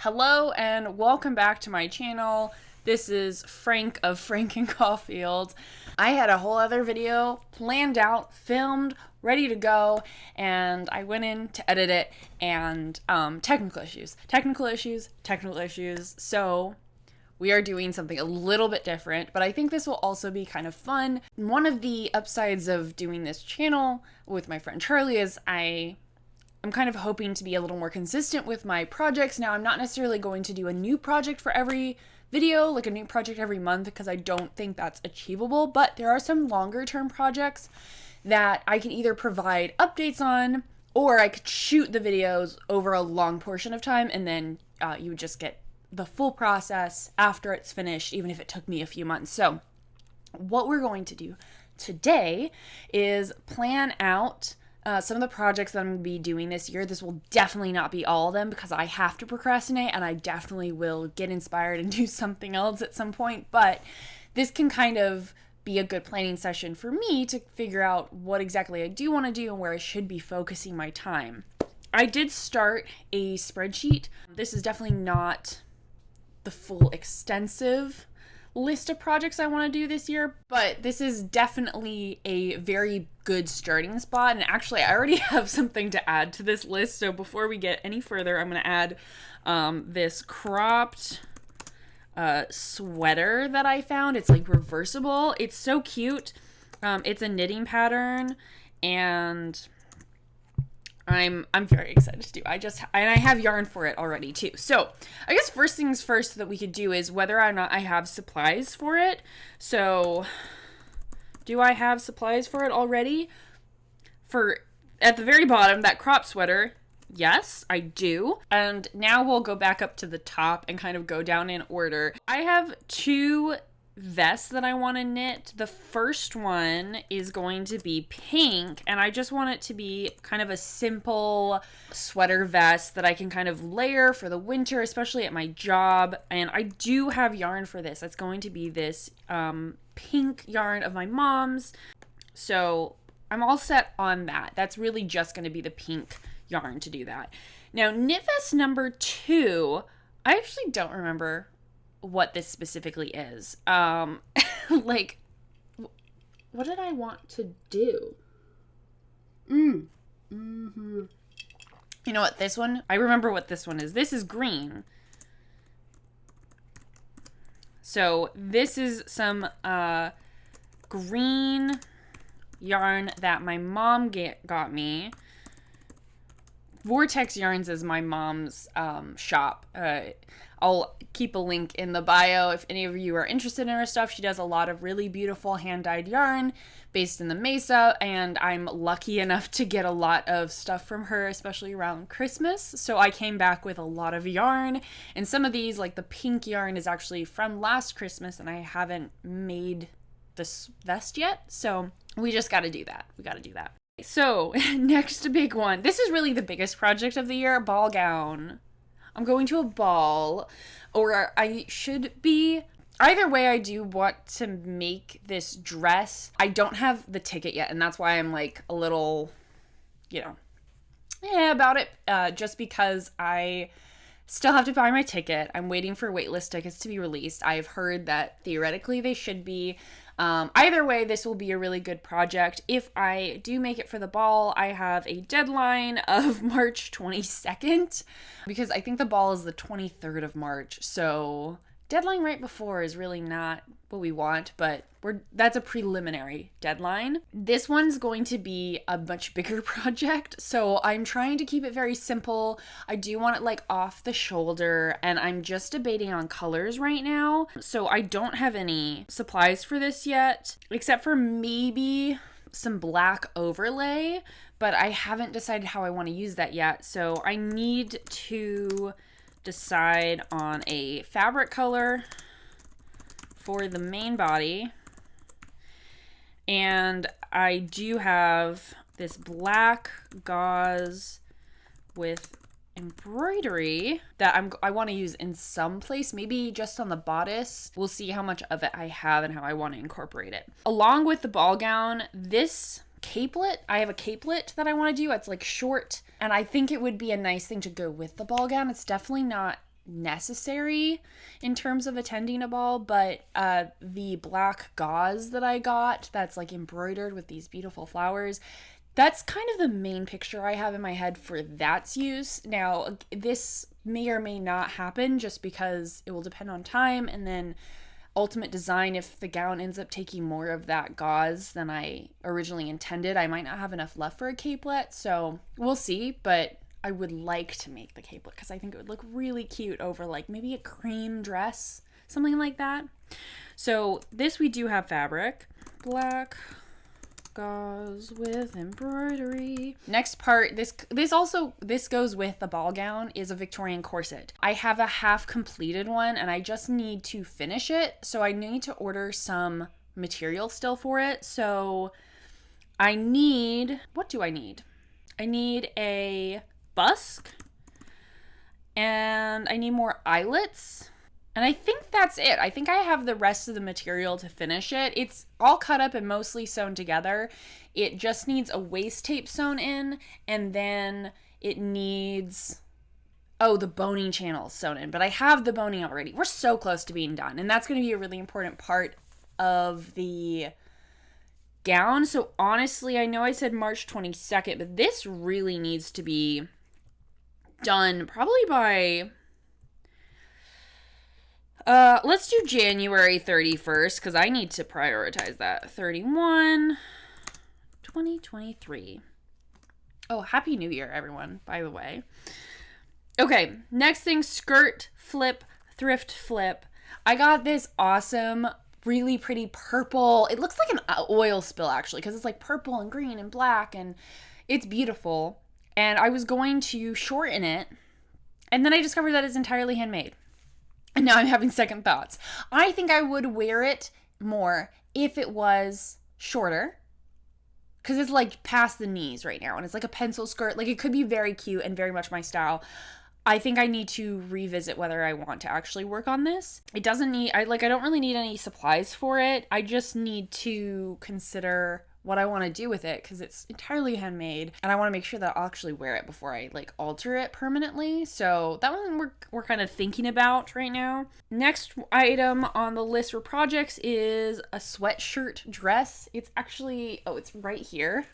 Hello and welcome back to my channel. This is Frank of Frank and Caulfield. I had a whole other video planned out, filmed, ready to go, and I went in to edit it and technical issues. So we are doing something a little bit different, but I think this will also be kind of fun. One of the upsides of doing this channel with my friend Charlie is I'm kind of hoping to be a little more consistent with my projects. Now, I'm not necessarily going to do a new project for every video, like a new project every month, because I don't think that's achievable, but there are some longer term projects that I can either provide updates on, or I could shoot the videos over a long portion of time, and then you would just get the full process after it's finished, even if it took me a few months. So what we're going to do today is plan out some of the projects that I'm going to be doing this year. This will definitely not be all of them because I have to procrastinate and I definitely will get inspired and do something else at some point, but this can kind of be a good planning session for me to figure out what exactly I do want to do and where I should be focusing my time. I did start a spreadsheet. This is definitely not the full extensive list of projects I want to do this year, but this is definitely a very good starting spot. And actually, I already have something to add to this list. So before we get any further, I'm going to add this cropped sweater that I found. It's like reversible. It's so cute. It's a knitting pattern, and I'm very excited to do. I have yarn for it already too. So I guess first things first that we could do is whether or not I have supplies for it. So do I have supplies for it already? At the very bottom, that crop sweater, yes, I do. And now we'll go back up to the top and kind of go down in order. I have two vests that I want to knit. The first one is going to be pink, and I just want it to be kind of a simple sweater vest that I can kind of layer for the winter, especially at my job. And I do have yarn for this. It's going to be this pink yarn of my mom's. So I'm all set on that. That's really just going to be the pink yarn to do that. Now, knit vest number 2, I actually don't remember what this specifically is. Like, what did I want to do? You know what, this one? I remember what this one is. This is green. So this is some green yarn that my mom got me. Vortex Yarns is my mom's shop. I'll keep a link in the bio if any of you are interested in her stuff. She does a lot of really beautiful hand-dyed yarn based in the Mesa, and I'm lucky enough to get a lot of stuff from her, especially around Christmas. So I came back with a lot of yarn, and some of these, like the pink yarn, is actually from last Christmas, and I haven't made this vest yet, so we just got to do that. So, next big one. This is really the biggest project of the year, ball gown. I'm going to a ball, or I should be. Either way, I do want to make this dress. I don't have the ticket yet, and that's why I'm like a little, about it, just because I still have to buy my ticket. I'm waiting for waitlist tickets to be released. I've heard that theoretically they should be. Either way, this will be a really good project. If I do make it for the ball, I have a deadline of March 22nd, because I think the ball is the 23rd of March. So deadline right before is really not what we want, but that's a preliminary deadline. This one's going to be a much bigger project, so I'm trying to keep it very simple. I do want it like off the shoulder, and I'm just debating on colors right now. So I don't have any supplies for this yet, except for maybe some black overlay, but I haven't decided how I want to use that yet. So I need to decide on a fabric color for the main body, and I do have this black gauze with embroidery that I want to use in some place, maybe just on the bodice. We'll see how much of it I have and how I want to incorporate it. Along with the ball gown, this capelet, I have a capelet that I want to do. It's like short, and I think it would be a nice thing to go with the ball gown. It's definitely not necessary in terms of attending a ball, but the black gauze that I got that's like embroidered with these beautiful flowers, that's kind of the main picture I have in my head for that's use. Now, this may or may not happen just because it will depend on time and then ultimate design. If the gown ends up taking more of that gauze than I originally intended, I might not have enough left for a capelet, so we'll see, but I would like to make the capelet because I think it would look really cute over like maybe a cream dress, something like that. So this we do have fabric, black gauze with embroidery. Next part, this goes with the ball gown, is a Victorian corset. I have a half completed one and I just need to finish it, so I need to order some material still for it. So I need, what do I need? I need a busk and I need more eyelets. And I think that's it. I think I have the rest of the material to finish it. It's all cut up and mostly sewn together. It just needs a waist tape sewn in, and then it needs, the boning channels sewn in. But I have the boning already. We're so close to being done. And that's going to be a really important part of the gown. So honestly, I know I said March 22nd, but this really needs to be done probably by... let's do January 31st because I need to prioritize that. 2023. Oh, Happy New Year, everyone, by the way. Okay, next thing, skirt flip, thrift flip. I got this awesome, really pretty purple. It looks like an oil spill, actually, because it's like purple and green and black, and it's beautiful. And I was going to shorten it, and then I discovered that it's entirely handmade. And now I'm having second thoughts. I think I would wear it more if it was shorter, because it's like past the knees right now and it's like a pencil skirt. Like, it could be very cute and very much my style. I think I need to revisit whether I want to actually work on this. It doesn't need, I don't really need any supplies for it. I just need to consider what I want to do with it because it's entirely handmade and I want to make sure that I'll actually wear it before I like alter it permanently. So that one we're kind of thinking about right now. Next item on the list for projects is a sweatshirt dress. It's actually, it's right here.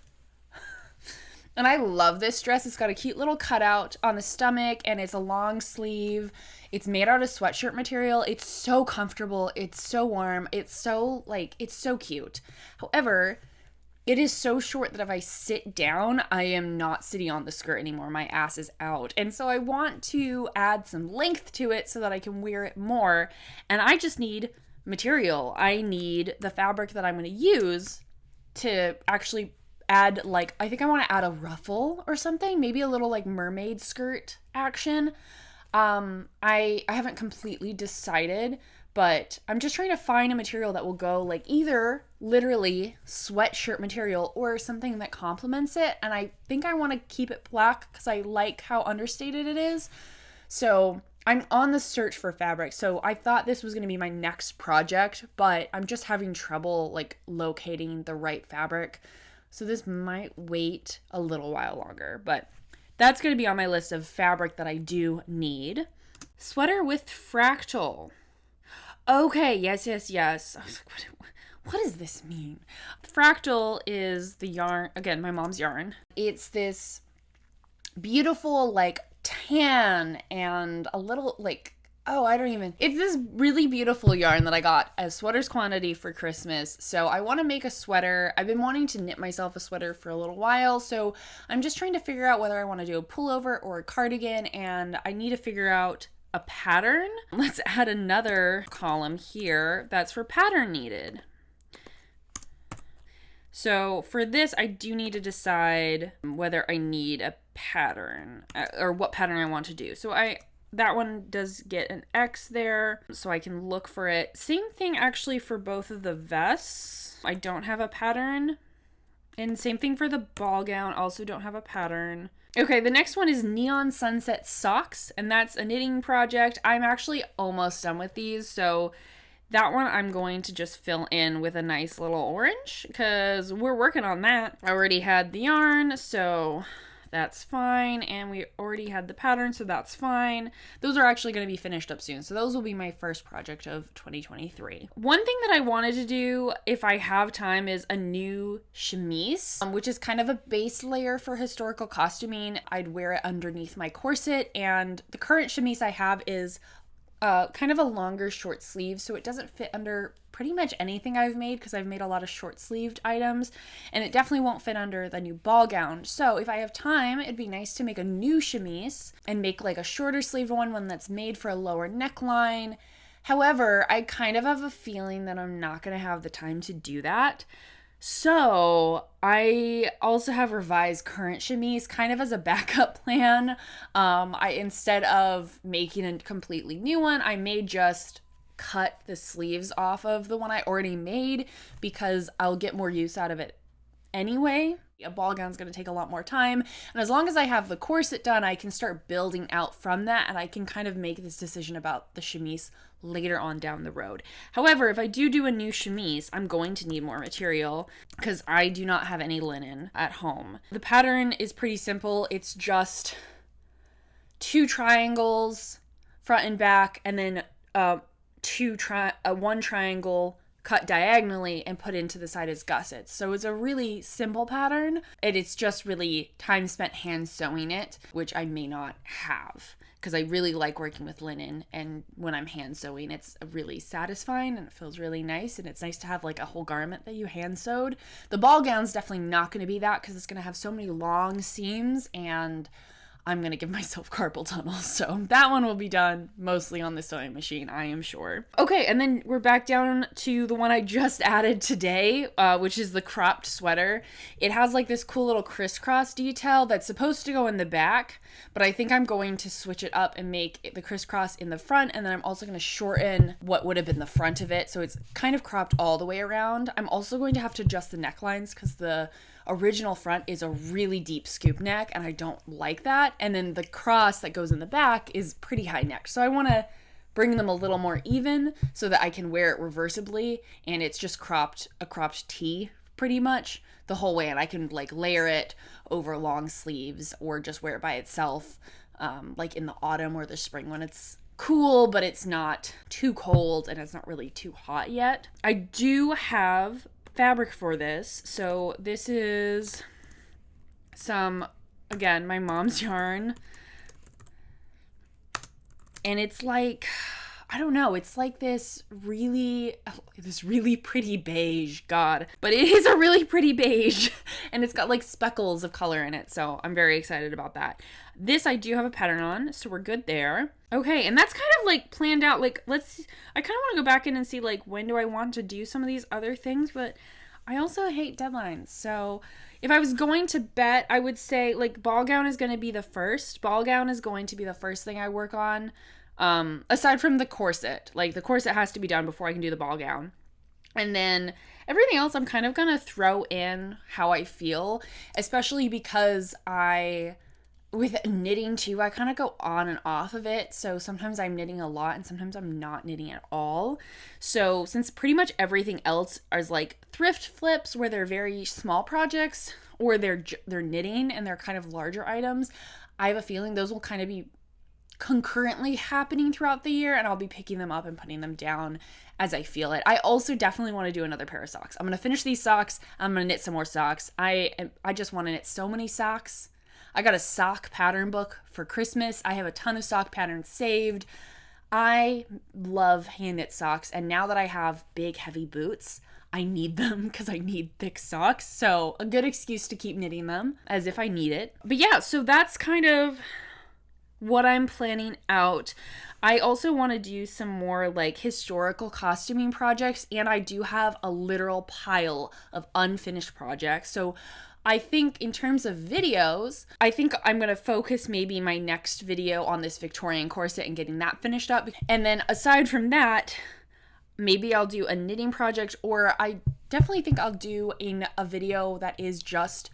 And I love this dress. It's got a cute little cutout on the stomach and it's a long sleeve. It's made out of sweatshirt material. It's so comfortable. It's so warm. It's so cute. However, it is so short that if I sit down, I am not sitting on the skirt anymore. My ass is out. And so I want to add some length to it so that I can wear it more. And I just need material. I need the fabric that I'm going to use to actually add, like, I think I want to add a ruffle or something. Maybe a little like mermaid skirt action. I haven't completely decided, but I'm just trying to find a material that will go like either literally sweatshirt material or something that complements it. And I think I want to keep it black because I like how understated it is. So I'm on the search for fabric. So I thought this was going to be my next project, but I'm just having trouble like locating the right fabric. So this might wait a little while longer, but that's going to be on my list of fabric that I do need. Sweater with fractal. Okay, yes. I was like, what does this mean? Fractal is the yarn, again, my mom's yarn. It's this beautiful, like, tan and a little, like, it's this really beautiful yarn that I got as sweaters quantity for Christmas. So I want to make a sweater. I've been wanting to knit myself a sweater for a little while. So I'm just trying to figure out whether I want to do a pullover or a cardigan. And I need to figure out a pattern. Let's add another column here that's for pattern needed. So for this, I do need to decide whether I need a pattern or what pattern I want to do. So that one does get an X there, so I can look for it. Same thing actually for both of the vests. I don't have a pattern. And same thing for the ball gown, also don't have a pattern. Okay, the next one is Neon Sunset Socks, and that's a knitting project. I'm actually almost done with these, so that one I'm going to just fill in with a nice little orange, because we're working on that. I already had the yarn, so That's fine. And we already had the pattern, so that's fine. Those are actually going to be finished up soon. So those will be my first project of 2023. One thing that I wanted to do, if I have time, is a new chemise, which is kind of a base layer for historical costuming. I'd wear it underneath my corset, and the current chemise I have is kind of a longer short sleeve, so it doesn't fit under pretty much anything I've made, because I've made a lot of short sleeved items, and it definitely won't fit under the new ball gown. So if I have time, it'd be nice to make a new chemise and make like a shorter sleeved one that's made for a lower neckline. However, I kind of have a feeling that I'm not going to have the time to do that. So I also have revised current chemise kind of as a backup plan. Instead of making a completely new one, I may just cut the sleeves off of the one I already made, because I'll get more use out of it anyway. A ball gown's going to take a lot more time, and as long as I have the corset done, I can start building out from that, and I can kind of make this decision about the chemise later on down the road. However, if I do a new chemise, I'm going to need more material, because I do not have any linen at home. The pattern is pretty simple. It's just 2 triangles front and back, and then one triangle cut diagonally and put into the side as gussets. So it's a really simple pattern, and it's just really time spent hand sewing it, which I may not have, because I really like working with linen, and when I'm hand sewing, it's really satisfying and it feels really nice, and it's nice to have like a whole garment that you hand sewed. The ball gown's definitely not going to be that, because it's going to have so many long seams, and I'm going to give myself carpal tunnel. So that one will be done mostly on the sewing machine, I am sure. Okay, and then we're back down to the one I just added today, which is the cropped sweater. It has like this cool little crisscross detail that's supposed to go in the back, but I think I'm going to switch it up and make the crisscross in the front, and then I'm also going to shorten what would have been the front of it, so it's kind of cropped all the way around. I'm also going to have to adjust the necklines, because the original front is a really deep scoop neck, and I don't like that. And then the cross that goes in the back is pretty high neck. So I want to bring them a little more even so that I can wear it reversibly, and it's just a cropped tee pretty much the whole way, and I can like layer it over long sleeves or just wear it by itself, like in the autumn or the spring when it's cool, but it's not too cold and it's not really too hot yet. I do have fabric for this. So this is again, my mom's yarn. And it's like, I don't know, it's like this really pretty beige, God. But it is a really pretty beige, and it's got like speckles of color in it, so I'm very excited about that. This I do have a pattern on, so we're good there. Okay, and that's kind of like planned out. Like, I kind of want to go back in and see like when do I want to do some of these other things, but I also hate deadlines. So if I was going to bet, I would say like ball gown is going to be the first. Ball gown is going to be the first thing I work on. Aside from the corset. Like the corset has to be done before I can do the ball gown. And then everything else I'm kind of going to throw in how I feel, especially because with knitting too, I kind of go on and off of it. So sometimes I'm knitting a lot and sometimes I'm not knitting at all. So since pretty much everything else is like thrift flips where they're very small projects, or they're knitting and they're kind of larger items, I have a feeling those will kind of be concurrently happening throughout the year, and I'll be picking them up and putting them down as I feel it. I also definitely want to do another pair of socks. I'm going to finish these socks. I'm going to knit some more socks. I just want to knit so many socks. I got a sock pattern book for Christmas. I have a ton of sock patterns saved. I love hand knit socks, and now that I have big heavy boots, I need them because I need thick socks. So a good excuse to keep knitting them as if I need it. But yeah, so that's kind of what I'm planning out. I also want to do some more like historical costuming projects, and I do have a literal pile of unfinished projects. So I think in terms of videos, I think I'm going to focus maybe my next video on this Victorian corset and getting that finished up. And then aside from that, maybe I'll do a knitting project, or I definitely think I'll do a video that is just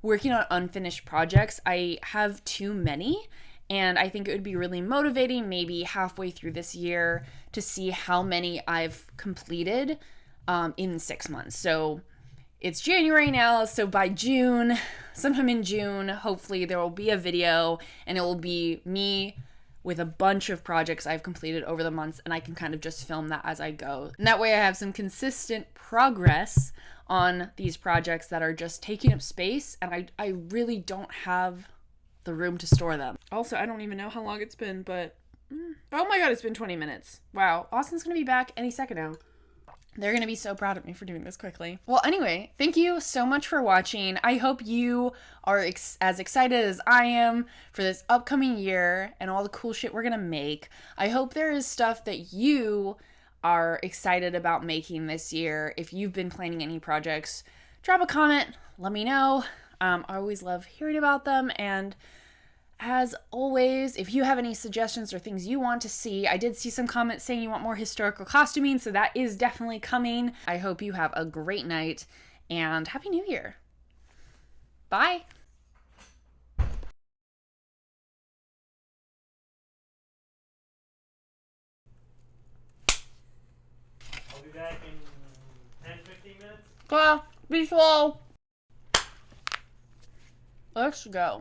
working on unfinished projects. I have too many, and I think it would be really motivating maybe halfway through this year to see how many I've completed in 6 months. So it's January now, so by June, sometime in June, hopefully there will be a video, and it will be me with a bunch of projects I've completed over the months, and I can kind of just film that as I go. And that way I have some consistent progress on these projects that are just taking up space, and I really don't have the room to store them. Also, I don't even know how long it's been, but oh my god, it's been 20 minutes. Wow, Austin's gonna be back any second now. They're going to be so proud of me for doing this quickly. Well, anyway, thank you so much for watching. I hope you are as excited as I am for this upcoming year and all the cool shit we're going to make. I hope there is stuff that you are excited about making this year. If you've been planning any projects, drop a comment, let me know. I always love hearing about them, and as always, if you have any suggestions or things you want to see, I did see some comments saying you want more historical costuming, so that is definitely coming. I hope you have a great night, and Happy New Year. Bye. I'll be back in 10-15 minutes. Well, be slow. Let's go.